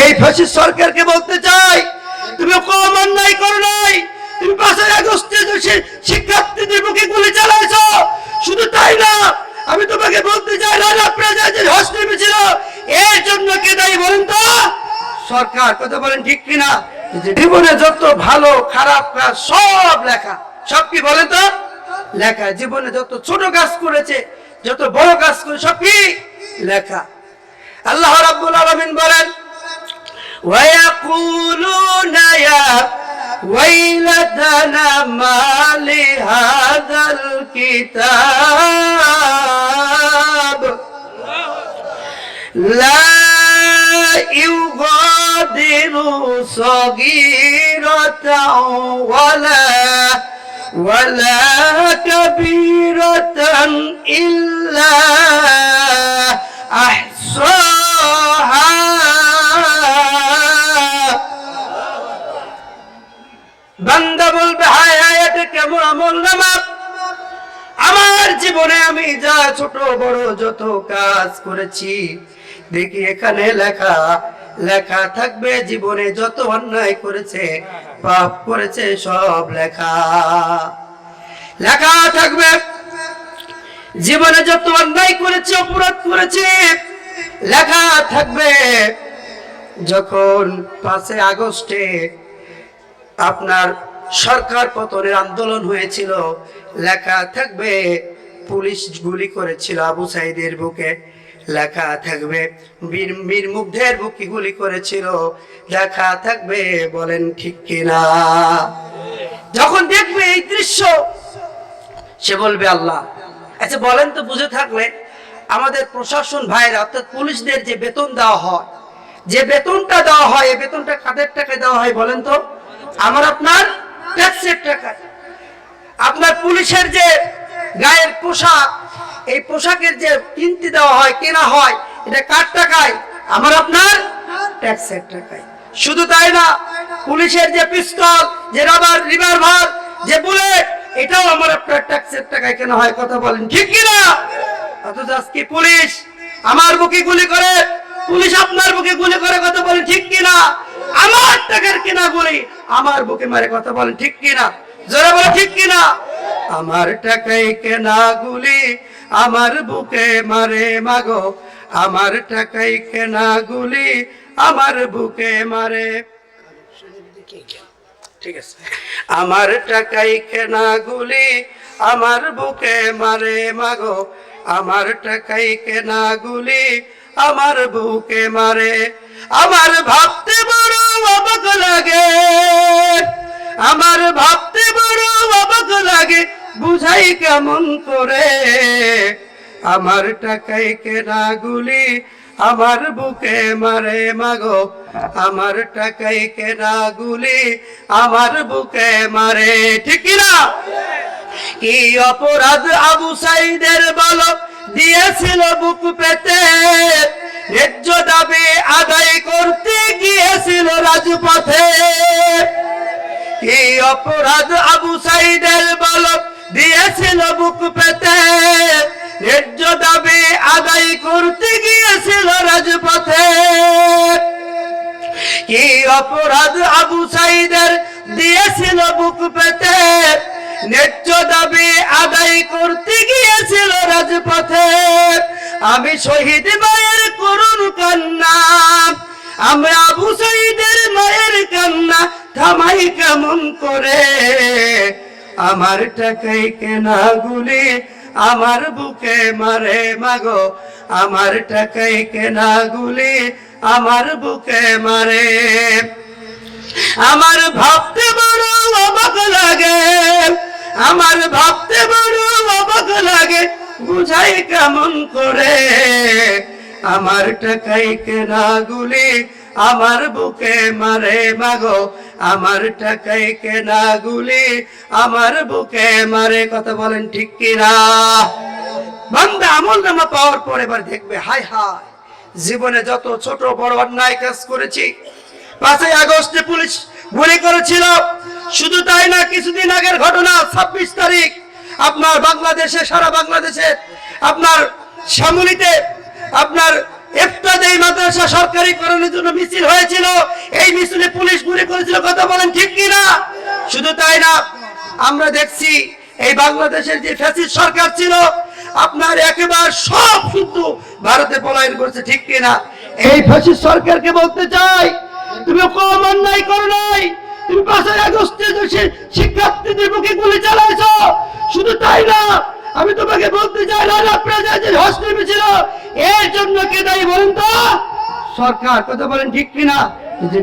এই ফ্যাসিস্ট সরকারকে বলতে চাই, তুমি কম অন্যায় করো নাই। তুমি 5 আগস্টে শিক্ষার্থীদের বুকে গুলি চালাইছো। শুধু তাই না, আমি তোমাকে বলতে চাই রানা প্লাজায় হস্তে ছিল, এর জন্য কে দায়ী বলেন তো? সরকার। কথা বলেন ঠিক কিনা? জীবনে যত ভালো খারাপ কাজ সব লেখা। সব কি বলেন তো? লেখা। জীবনে যত ছোট কাজ করেছে, যত বড় কাজ করে, সব কি লেখা। আল্লাহ রাব্বুল আলামিন বলেন, ويقولون يا ويلتنا ما لهذا الكتاب لا يغادر صغيرة ولا كبيرة إلا أحصاها বান্দা বলবে, হায় হায়, এটা কেমন আমলনামা! আমার জীবনে আমি যা ছোট বড় যত কাজ করেছি, দেখি এখানে লেখা লেখা থাকবে। জীবনে যত অন্যায় করেছে, পাপ করেছে, সব লেখা লেখা থাকবে। জীবনে যত অন্যায় করেছে, অপরাধ করেছে, লেখা থাকবে। যখন 5 আগস্টে আপনার সরকার পতনের আন্দোলন হয়েছিল, লেখা থাকবে পুলিশ গুলি করেছিল আবু সাইদের বুকে, লেখা থাকবে বীর মুগ্ধের বুকে গুলি করেছিল, লেখা থাকবে। বলেন ঠিক কিনা? যখন দেখবে এই দৃশ্য, সে বলবে আল্লাহ। আচ্ছা বলেন তো, বুঝে থাকলে আমাদের প্রশাসন ভাইরা অর্থাৎ পুলিশদের যে বেতন দেওয়া হয়, যে বেতনটা দেওয়া হয়, এই বেতনটা কাদের টাকায় দেওয়া হয় বলেন তো? আমার আপনার ট্যাক্সের টাকায়। আপনার পুলিশের যে গায়ের পোশাক, এই পোশাকের যে কিনতে দেওয়া হয়, কেনা হয়, এটা কার টাকায়? আমার আপনার ট্যাক্সের টাকায়। শুধু তাই না, পুলিশের যে পিস্তল, যে রাবার রিভলভার, যে বুলেট, এটাও আমার আপনার ট্যাক্সের টাকায় কেনা হয়। কথা বলেন ঠিক কিনা? অথচ আজকে পুলিশ আমার বুকে গুলি করে, পুলিশ আপনার বুকে গুলি করে। কথা বলেন ঠিক কিনা? আমার টাকার কেনা গুলি আমার বুকে মারে। কথা বলেন ঠিক কিনা? জোরে বলে ঠিক কিনা? আমার টাকায় কেনা গুলি আমার বুকে মারে মাগো, আমার টাকায় কেনা গুলি আমার বুকে মারে। ঠিক আছে। আমার টাকায় কেনা গুলি আমার বুকে মারে মাগো, আমার টাকায় কেনা গুলি আমার বুকে মারে। আমার ভাবতে বড় অবাক লাগে, আমার ভাবতে বড় অবাক লাগে, বুঝাই কেমন করে। আমার টাকায় কেনা গুলি আমার বুকে মারে মাগো, আমার টাকায় কেনা গুলি আমার বুকে মারে। ঠিক কিনা? কি অপরাধ আবু সাইদের বলো দিয়েছিল বুক পেতে, ন্যায্য দাবি আদায় করতে গিয়েছিল রাজপথে। কি অপরাধ আবু সাইদের বলো দিয়েছিল বুক পেতে, ন্যায্য দাবি আদায় করতে গিয়েছিল রাজপথে। কি অপরাধ আবু সাইদের দিয়েছিল বুক পেতে, ন্যায্য দাবি আদায় করতে গিয়েছিল রাজপথে। আমি শহীদ মায়ের করুণ কান্না, আমরা আবু সাইদের মায়ের কান্না থামাই কেমন করে। আমার টাকায় কেনা গুলি আমার বুকে মারে মাগো, আমার টাকায় কেনা গুলি আমার বুকে মারে। আমার ভাবতে বড় অবাক লাগে, আমার ভাবতে বড় অবাক লাগে, বুঝাই কেমন করে। আমার টাকায় কেনা গুলি আমার বুকে মারে মাগো, আমার টাকায় কেনা গুলি আমার বুকে মারে। কথা বলেন ঠিক কিনা? বান্দা আমলনামা পাওয়ার পর এবার দেখবে, হায় হায়, জীবনে যত ছোট বড় অন্যায় কাজ করেছি, 5 আগস্টে পুলিশ গুলি করেছিল। শুধু তাই না, কিছুদিন আগের ঘটনা 26 তারিখ আপনার বাংলাদেশে, সারা বাংলাদেশে আপনার শ্যামলীতে আপনার ইফতাদায়ী মাদ্রাসা সরকারিকরণের জন্য মিছিল হয়েছিল, এই মিছিলে পুলিশ গুলি করেছিল, কথা বলেন ঠিক কিনা? শুধু তাই না, আমরা দেখছি এই বাংলাদেশের যে ফ্যাসিস্ট সরকার ছিল, আপনার একেবারে সব শুদ্ধ ভারতে পলায়ন করেছে, ঠিক কিনা? এই ফ্যাসিস্ট সরকারকে বলতে চাই, তুমি কম অন্যায় করো নাই, তুমি 5ই আগস্টে শিক্ষার্থীদের বুকে গুলি চালাইছো। শুধু তাই না, আমি তোমাকে বলতে চাই, রানা প্লাজা যে হস্টেল ছিল, এর জন্য কে দায়ী বলেন তো? সরকার, কথা বলেন ঠিক কিনা?